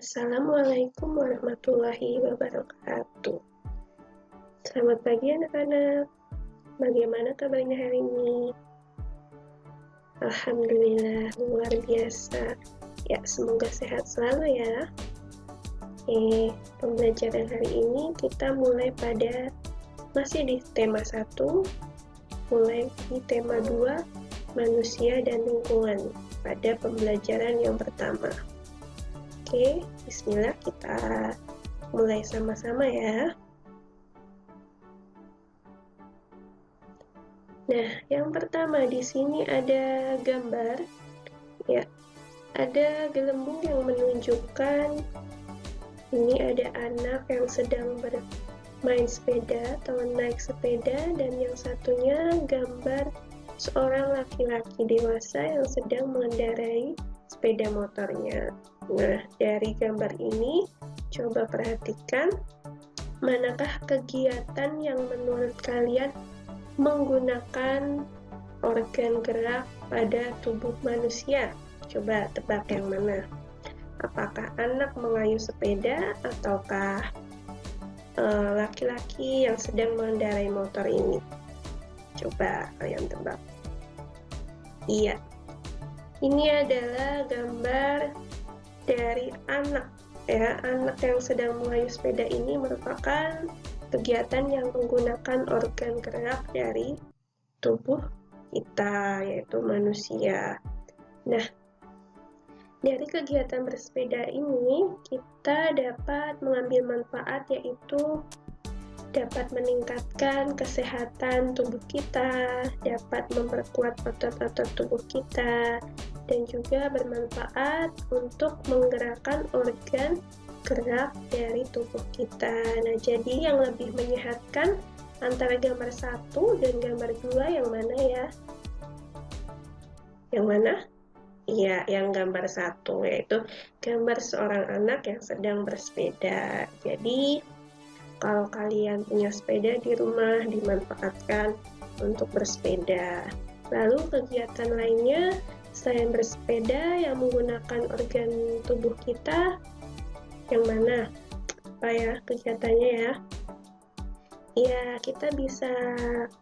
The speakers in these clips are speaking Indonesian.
Assalamualaikum warahmatullahi wabarakatuh. Selamat pagi anak-anak. Bagaimana kabarnya hari ini? Alhamdulillah, luar biasa. Ya, semoga sehat selalu ya. Pembelajaran hari ini kita mulai masih di tema 1, mulai di tema 2, manusia dan lingkungan pada pembelajaran yang pertama. Bismillah, kita mulai sama-sama ya. Nah, yang pertama di sini ada gambar, ya, ada gelembung yang menunjukkan ini ada anak yang sedang bermain sepeda atau naik sepeda, dan yang satunya gambar seorang laki-laki dewasa yang sedang mengendarai sepeda motornya. Nah, dari gambar ini coba perhatikan manakah kegiatan yang menurut kalian menggunakan organ gerak pada tubuh manusia. Coba tebak yang mana? Apakah anak mengayuh sepeda ataukah laki-laki yang sedang mengendarai motor ini? Coba kalian tebak. Iya, ini adalah gambar dari anak, ya. Anak yang sedang mengayuh sepeda ini merupakan kegiatan yang menggunakan organ gerak dari tubuh kita, yaitu manusia. Nah, dari kegiatan bersepeda ini kita dapat mengambil manfaat, yaitu dapat meningkatkan kesehatan tubuh kita, dapat memperkuat otot-otot tubuh kita, dan juga bermanfaat untuk menggerakkan organ gerak dari tubuh kita. Nah, jadi yang lebih menyehatkan antara gambar 1 dan gambar 2 yang mana ya? Yang mana? Iya, yang gambar 1, yaitu gambar seorang anak yang sedang bersepeda. Jadi, kalau kalian punya sepeda di rumah, dimanfaatkan untuk bersepeda. Lalu kegiatan lainnya selain bersepeda yang menggunakan organ tubuh kita, yang mana? Apa ya kegiatannya ya? Ya, kita bisa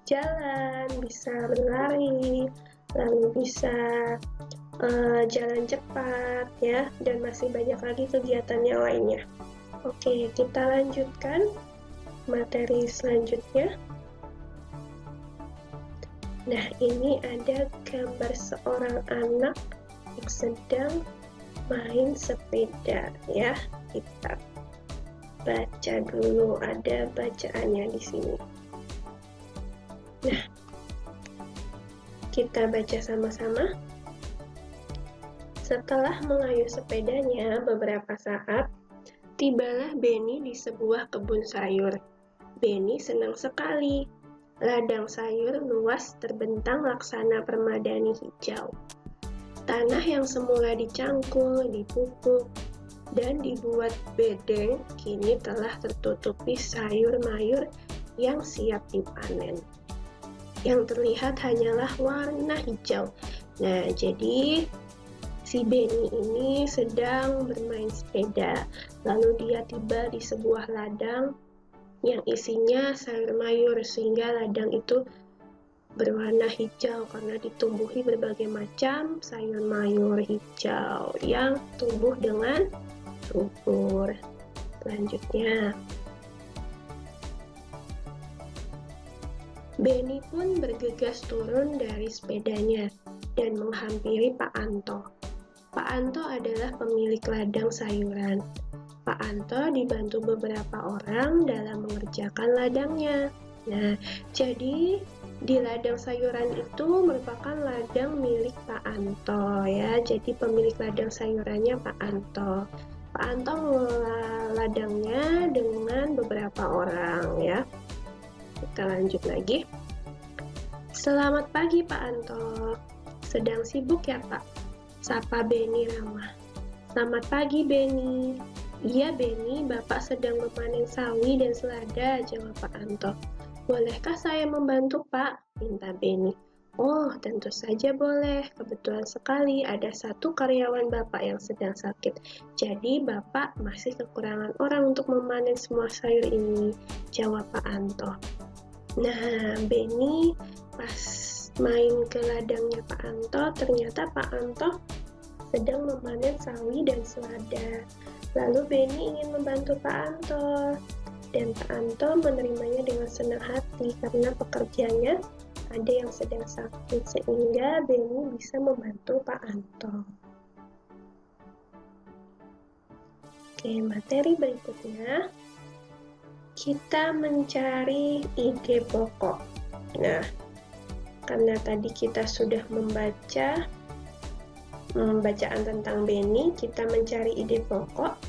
jalan, bisa berlari, lalu bisa jalan cepat ya, dan masih banyak lagi kegiatannya lainnya. Oke, kita lanjutkan materi selanjutnya. Nah, ini ada gambar seorang anak yang sedang main sepeda ya. Kita baca dulu, ada bacaannya di sini. Nah, kita baca sama-sama. Setelah mengayuh sepedanya beberapa saat, tibalah Benny di sebuah kebun sayur. Benny senang sekali. Ladang sayur luas terbentang laksana permadani hijau. Tanah yang semula dicangkul, dipupuk, dan dibuat bedeng kini telah tertutupi sayur mayur yang siap dipanen. Yang terlihat hanyalah warna hijau. Nah, jadi si Benny ini sedang bermain sepeda. Lalu dia tiba di sebuah ladang yang isinya sayur mayur, sehingga ladang itu berwarna hijau karena ditumbuhi berbagai macam sayur mayur hijau yang tumbuh dengan subur. Selanjutnya, Benny pun bergegas turun dari sepedanya dan menghampiri Pak Anto. Pak Anto adalah pemilik ladang sayuran. Pak Anto dibantu beberapa orang dalam mengerjakan ladangnya. Nah, jadi di ladang sayuran itu merupakan ladang milik Pak Anto ya. Jadi pemilik ladang sayurannya Pak Anto. Pak Anto mengelola ladangnya dengan beberapa orang ya. Kita lanjut lagi. Selamat pagi Pak Anto. Sedang sibuk ya Pak? Sapa Benny ramah. Selamat pagi Benny. Iya Benny, Bapak sedang memanen sawi dan selada, jawab Pak Anto. Bolehkah saya membantu Pak? Minta Benny. Oh, tentu saja boleh. Kebetulan sekali ada satu karyawan Bapak yang sedang sakit. Jadi, Bapak masih kekurangan orang untuk memanen semua sayur ini, jawab Pak Anto. Nah, Benny pas main ke ladangnya Pak Anto, ternyata Pak Anto sedang memanen sawi dan selada. Lalu Benny ingin membantu Pak Anto, dan Pak Anto menerimanya dengan senang hati karena pekerjanya ada yang sedang sakit, sehingga Benny bisa membantu Pak Anto. Oke, materi berikutnya kita mencari ide pokok. Nah, karena tadi kita sudah membaca bacaan tentang Benny, kita mencari ide pokok.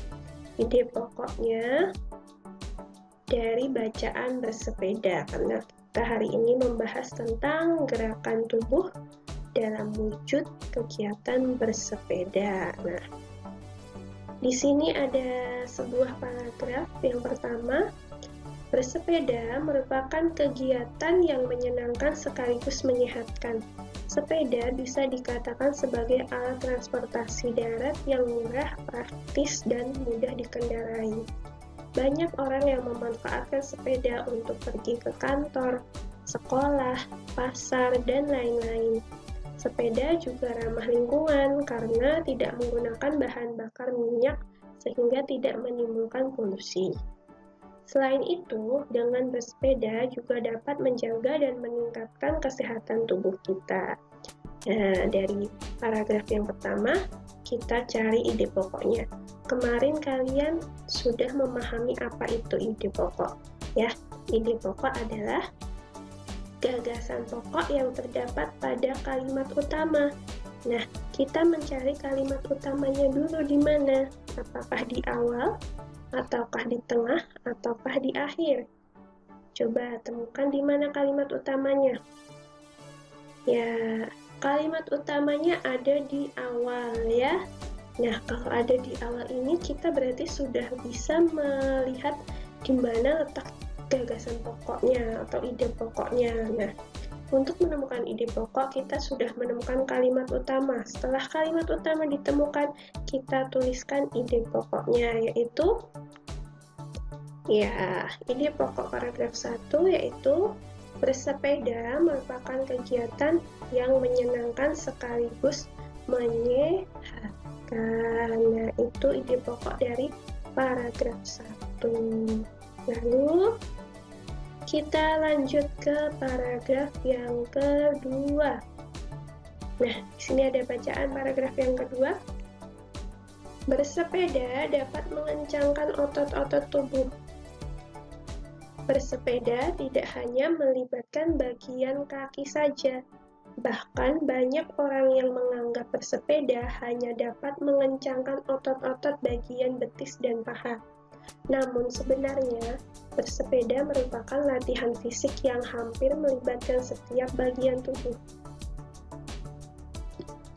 Ide pokoknya dari bacaan bersepeda, karena kita hari ini membahas tentang gerakan tubuh dalam wujud kegiatan bersepeda. Nah, di sini ada sebuah paragraf. Yang pertama, bersepeda merupakan kegiatan yang menyenangkan sekaligus menyehatkan. Sepeda bisa dikatakan sebagai alat transportasi darat yang murah, praktis, dan mudah dikendarai. Banyak orang yang memanfaatkan sepeda untuk pergi ke kantor, sekolah, pasar, dan lain-lain. Sepeda juga ramah lingkungan karena tidak menggunakan bahan bakar minyak sehingga tidak menimbulkan polusi. Selain itu, dengan bersepeda juga dapat menjaga dan meningkatkan kesehatan tubuh kita. Nah, dari paragraf yang pertama, kita cari ide pokoknya. Kemarin kalian sudah memahami apa itu ide pokok, ya. Ide pokok adalah gagasan pokok yang terdapat pada kalimat utama. Nah, kita mencari kalimat utamanya dulu di mana? Apakah di awal, ataukah di tengah, ataukah di akhir? Coba temukan di mana kalimat utamanya. Ya, kalimat utamanya ada di awal ya. Nah, kalau ada di awal ini kita berarti sudah bisa melihat di mana letak gagasan pokoknya atau ide pokoknya. Nah, untuk menemukan ide pokok, kita sudah menemukan kalimat utama. Setelah kalimat utama ditemukan, kita tuliskan ide pokoknya, yaitu ide pokok paragraf 1 yaitu bersepeda merupakan kegiatan yang menyenangkan sekaligus menyehatkan. Nah, itu ide pokok dari paragraf 1. Lalu kita lanjut ke paragraf yang kedua. Nah, di sini ada bacaan paragraf yang kedua. Bersepeda dapat mengencangkan otot-otot tubuh. Bersepeda tidak hanya melibatkan bagian kaki saja. Bahkan banyak orang yang menganggap bersepeda hanya dapat mengencangkan otot-otot bagian betis dan paha. Namun sebenarnya, bersepeda merupakan latihan fisik yang hampir melibatkan setiap bagian tubuh.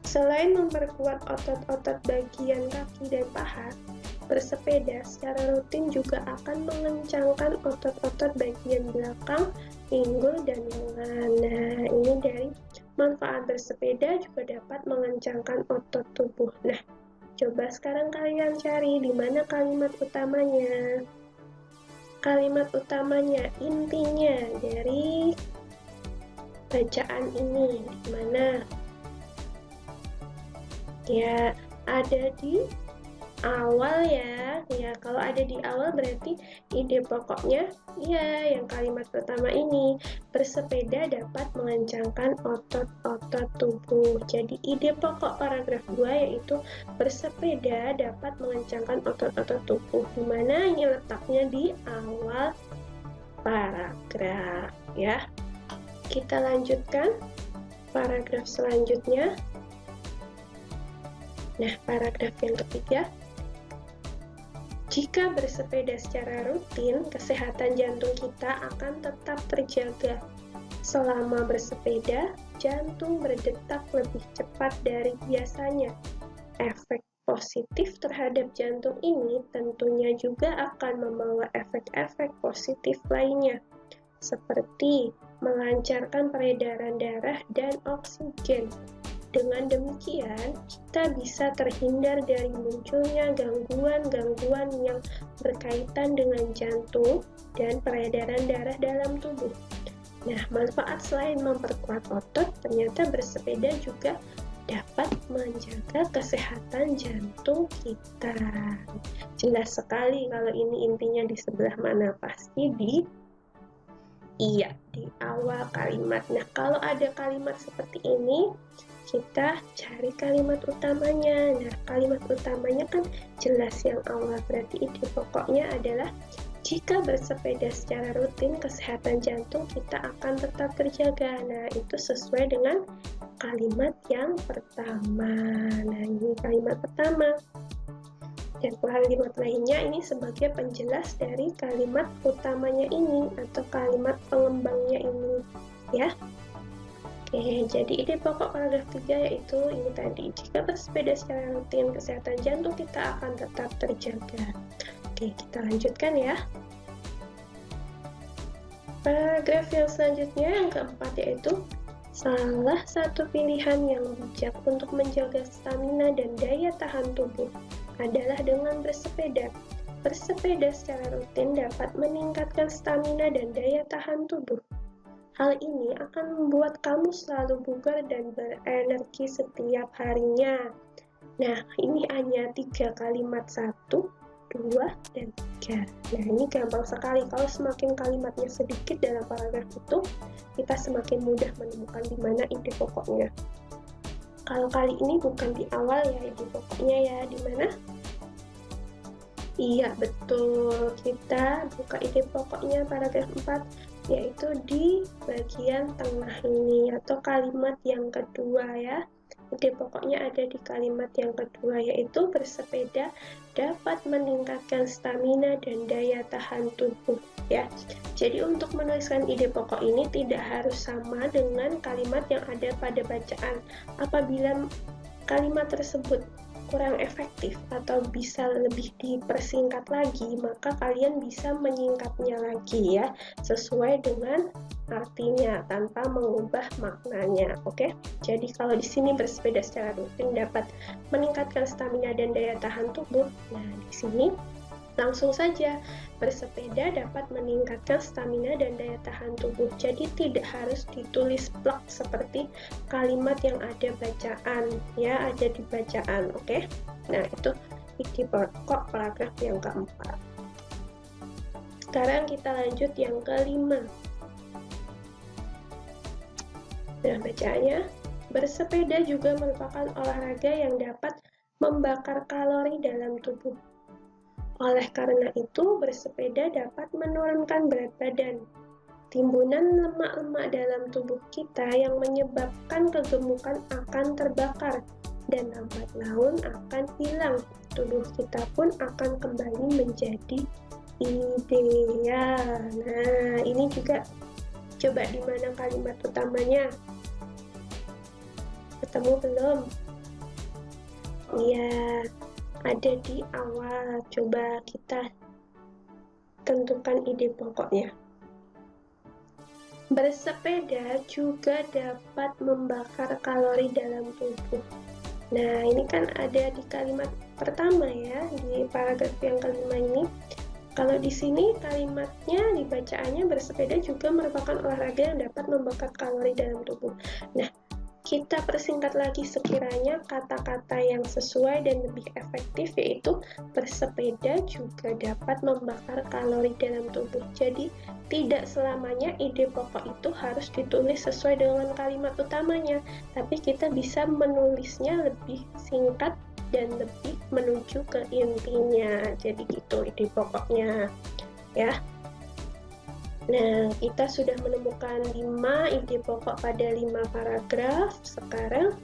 Selain memperkuat otot-otot bagian kaki dan paha, bersepeda secara rutin juga akan mengencangkan otot-otot bagian belakang, pinggul, dan lengan. Nah, ini dari manfaat bersepeda juga dapat mengencangkan otot tubuh. Nah, coba sekarang kalian cari di mana kalimat utamanya. Kalimat utamanya, intinya dari bacaan ini di mana? Ya, ada di awal ya. Ya, kalau ada di awal berarti ide pokoknya ya yang kalimat pertama ini. Bersepeda dapat mengencangkan otot-otot tubuh. Jadi ide pokok paragraf 2 yaitu bersepeda dapat mengencangkan otot-otot tubuh. Di mana ini letaknya di awal paragraf ya. Kita lanjutkan paragraf selanjutnya. Nah, paragraf yang ketiga. Jika bersepeda secara rutin, kesehatan jantung kita akan tetap terjaga. Selama bersepeda, jantung berdetak lebih cepat dari biasanya. Efek positif terhadap jantung ini tentunya juga akan membawa efek-efek positif lainnya. seperti melancarkan peredaran darah dan oksigen. Dengan demikian, kita bisa terhindar dari munculnya gangguan-gangguan yang berkaitan dengan jantung dan peredaran darah dalam tubuh. Nah, manfaat selain memperkuat otot, ternyata bersepeda juga dapat menjaga kesehatan jantung kita. Jelas sekali kalau ini intinya di sebelah mana, pasti di awal kalimat. Nah, kalau ada kalimat seperti ini, kita cari kalimat utamanya. Nah, kalimat utamanya kan jelas yang awal, berarti ide pokoknya adalah jika bersepeda secara rutin, kesehatan jantung kita akan tetap terjaga. Nah, itu sesuai dengan kalimat yang pertama. Nah, ini kalimat pertama. Dan kalimat lainnya ini sebagai penjelas dari kalimat utamanya ini atau kalimat pengembangnya ini, ya. Oke, jadi ide pokok paragraf 3 yaitu ini tadi, jika bersepeda secara rutin, kesehatan jantung kita akan tetap terjaga. Oke, kita lanjutkan ya. Paragraf yang selanjutnya, yang keempat, yaitu salah satu pilihan yang bijak untuk menjaga stamina dan daya tahan tubuh adalah dengan bersepeda. Bersepeda secara rutin dapat meningkatkan stamina dan daya tahan tubuh. Hal ini akan membuat kamu selalu bugar dan berenergi setiap harinya. Nah, ini hanya 3 kalimat, 1, 2, dan 3. Nah, ini gampang sekali. Kalau semakin kalimatnya sedikit dalam paragraf itu, kita semakin mudah menemukan di mana ide pokoknya. Kalau kali ini bukan di awal ya ide pokoknya ya, di mana? Iya, betul. Kita buka ide pokoknya paragraf 4, yaitu di bagian tengah ini, atau kalimat yang kedua ya. Ide pokoknya ada di kalimat yang kedua, yaitu bersepeda dapat meningkatkan stamina dan daya tahan tubuh ya. Jadi untuk menuliskan ide pokok ini tidak harus sama dengan kalimat yang ada pada bacaan. Apabila kalimat tersebut kurang efektif atau bisa lebih dipersingkat lagi, maka kalian bisa menyingkatnya lagi ya, sesuai dengan artinya tanpa mengubah maknanya. Oke? Jadi kalau di sini bersepeda secara rutin dapat meningkatkan stamina dan daya tahan tubuh. Nah, di sini langsung saja bersepeda dapat meningkatkan stamina dan daya tahan tubuh. Jadi tidak harus ditulis plak seperti kalimat yang ada bacaan ya, ada di bacaan. Oke? Nah, itu ide pokok paragraf yang keempat. Sekarang kita lanjut yang kelima. Nah, bacaannya, bersepeda juga merupakan olahraga yang dapat membakar kalori dalam tubuh. Oleh karena itu, bersepeda dapat menurunkan berat badan. Timbunan lemak-lemak dalam tubuh kita yang menyebabkan kegemukan akan terbakar dan lambat laun akan hilang. Tubuh kita pun akan kembali menjadi ideal. Nah, ini juga coba di mana kalimat utamanya? Ketemu belum? Iya, ada di awal. Coba kita tentukan ide pokoknya. Bersepeda juga dapat membakar kalori dalam tubuh. Nah, ini kan ada di kalimat pertama ya, di paragraf yang kelima ini. Kalau di sini kalimatnya, di bacaannya, bersepeda juga merupakan olahraga yang dapat membakar kalori dalam tubuh. Nah, kita persingkat lagi sekiranya kata-kata yang sesuai dan lebih efektif, yaitu bersepeda juga dapat membakar kalori dalam tubuh. Jadi tidak selamanya ide pokok itu harus ditulis sesuai dengan kalimat utamanya, tapi kita bisa menulisnya lebih singkat dan lebih menuju ke intinya. Jadi gitu ide pokoknya ya. Nah, kita sudah menemukan 5 ide pokok pada 5 paragraf. Sekarang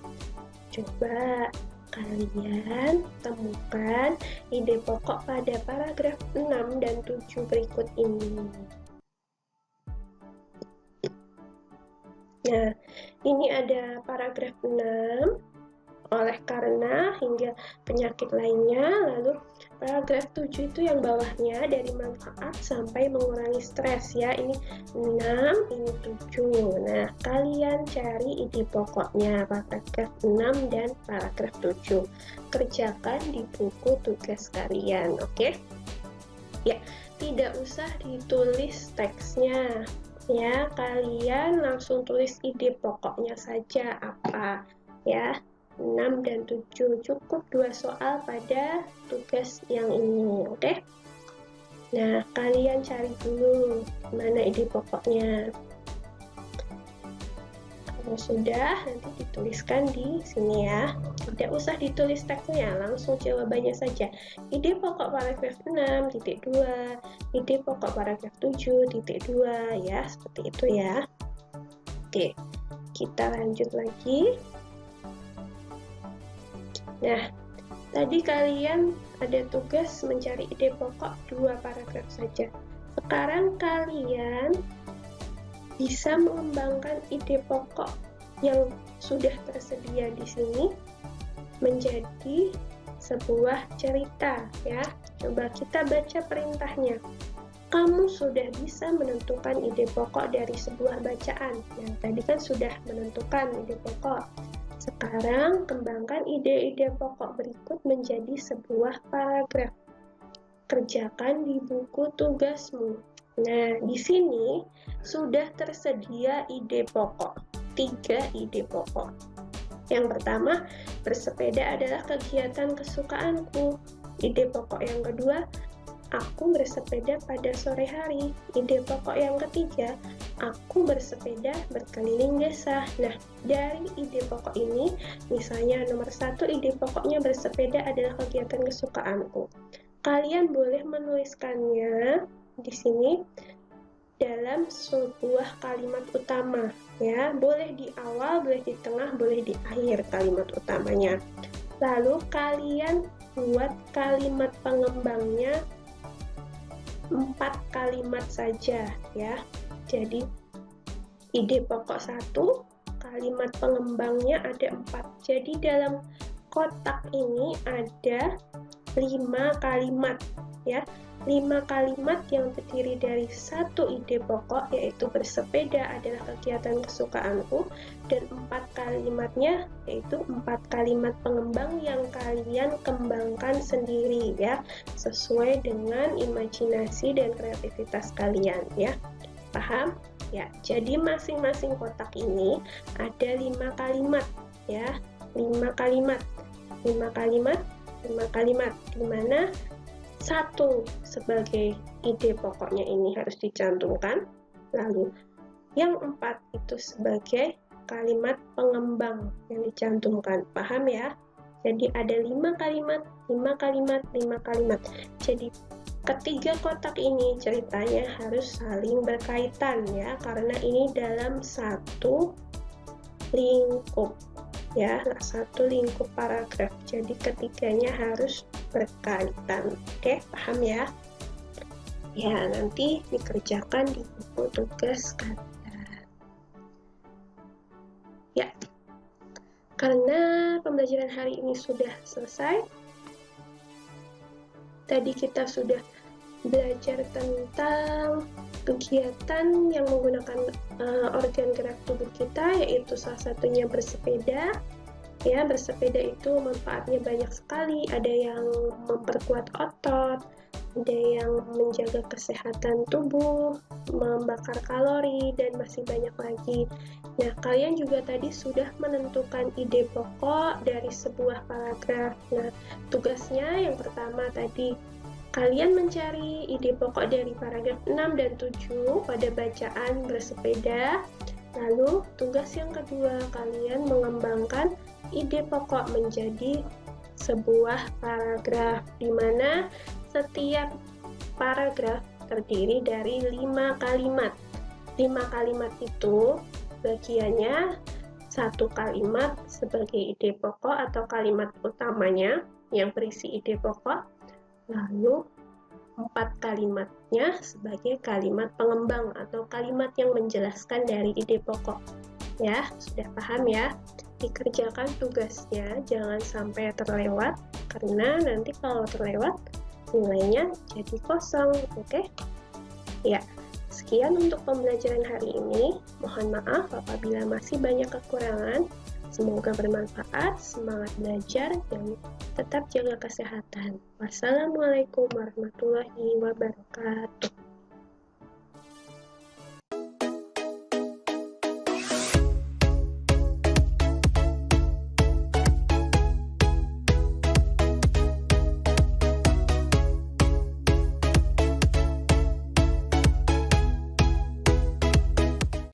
coba kalian temukan ide pokok pada paragraf 6 dan 7 berikut ini. Nah, ini ada paragraf 6, oleh karena hingga penyakit lainnya. Lalu paragraf 7 itu yang bawahnya dari manfaat sampai mengurangi stres ya. Ini 6, ini 7. Nah, kalian cari ide pokoknya paragraf 6 dan paragraf 7. Kerjakan di buku tugas kalian, oke? Ya, tidak usah ditulis teksnya. Ya, kalian langsung tulis ide pokoknya saja apa ya. 6 dan 7 cukup 2 soal pada tugas yang ini, oke? Nah, kalian cari dulu mana ide pokoknya. Kalau sudah, nanti dituliskan di sini ya. Tidak usah ditulis teksnya, langsung jawabannya saja. Ide pokok paragraf 6, titik 2, ide pokok paragraf 7, titik 2, ya, seperti itu ya. Oke, kita lanjut lagi. Nah, tadi kalian ada tugas mencari ide pokok 2 paragraf saja. Sekarang kalian bisa mengembangkan ide pokok yang sudah tersedia di sini menjadi sebuah cerita ya. Coba kita baca perintahnya. Kamu sudah bisa menentukan ide pokok dari sebuah bacaan. Nah, tadi kan sudah menentukan ide pokok. Sekarang, kembangkan ide-ide pokok berikut menjadi sebuah paragraf. Kerjakan di buku tugasmu. Nah, di sini sudah tersedia ide pokok. 3 ide pokok. Yang pertama, bersepeda adalah kegiatan kesukaanku. Ide pokok yang kedua, aku bersepeda pada sore hari. Ide pokok yang ketiga, aku bersepeda berkeliling desa. Nah, dari ide pokok ini, misalnya nomor 1, ide pokoknya bersepeda adalah kegiatan kesukaanku. Kalian boleh menuliskannya di sini dalam sebuah kalimat utama, ya. Boleh di awal, boleh di tengah, boleh di akhir kalimat utamanya. Lalu kalian buat kalimat pengembangnya 4 kalimat saja ya. Jadi ide pokok 1, kalimat pengembangnya ada 4. Jadi dalam kotak ini ada 5 kalimat ya. 5 kalimat yang terdiri dari 1 ide pokok, yaitu bersepeda adalah kegiatan kesukaanku, dan 4 kalimatnya yaitu 4 kalimat pengembang yang kalian kembangkan sendiri ya, sesuai dengan imajinasi dan kreativitas kalian ya. Paham? Ya, jadi masing-masing kotak ini ada 5 kalimat ya, 5 kalimat, 5 kalimat, 5 kalimat, di mana 1 sebagai ide pokoknya ini harus dicantumkan, lalu yang 4 itu sebagai kalimat pengembang yang dicantumkan. Paham ya? Jadi ada 5 kalimat, 5 kalimat, 5 kalimat. Jadi ketiga kotak ini ceritanya harus saling berkaitan ya, karena ini dalam satu lingkup ya, satu lingkup paragraf. Jadi ketiganya harus berkaitan. Oke, paham ya? Ya, nanti dikerjakan di buku tugas kalian. Ya, karena pembelajaran hari ini sudah selesai, tadi kita sudah belajar tentang kegiatan yang menggunakan organ gerak tubuh kita, yaitu salah satunya bersepeda. Ya, bersepeda itu manfaatnya banyak sekali. Ada yang memperkuat otot, ada yang menjaga kesehatan tubuh, membakar kalori, dan masih banyak lagi. Nah, kalian juga tadi sudah menentukan ide pokok dari sebuah paragraf. Nah, tugasnya yang pertama tadi, kalian mencari ide pokok dari paragraf 6 dan 7 pada bacaan bersepeda. Lalu, tugas yang kedua, kalian mengembangkan ide pokok menjadi sebuah paragraf, di mana setiap paragraf terdiri dari 5 kalimat. 5 kalimat itu bagiannya 1 kalimat sebagai ide pokok atau kalimat utamanya yang berisi ide pokok, lalu 4 kalimatnya sebagai kalimat pengembang atau kalimat yang menjelaskan dari ide pokok. Ya, sudah paham ya? Dikerjakan tugasnya, jangan sampai terlewat, karena nanti kalau terlewat nilainya jadi kosong, oke? Ya, sekian untuk pembelajaran hari ini. Mohon maaf apabila masih banyak kekurangan. Semoga bermanfaat, semangat belajar, dan tetap jaga kesehatan. Wassalamualaikum warahmatullahi wabarakatuh.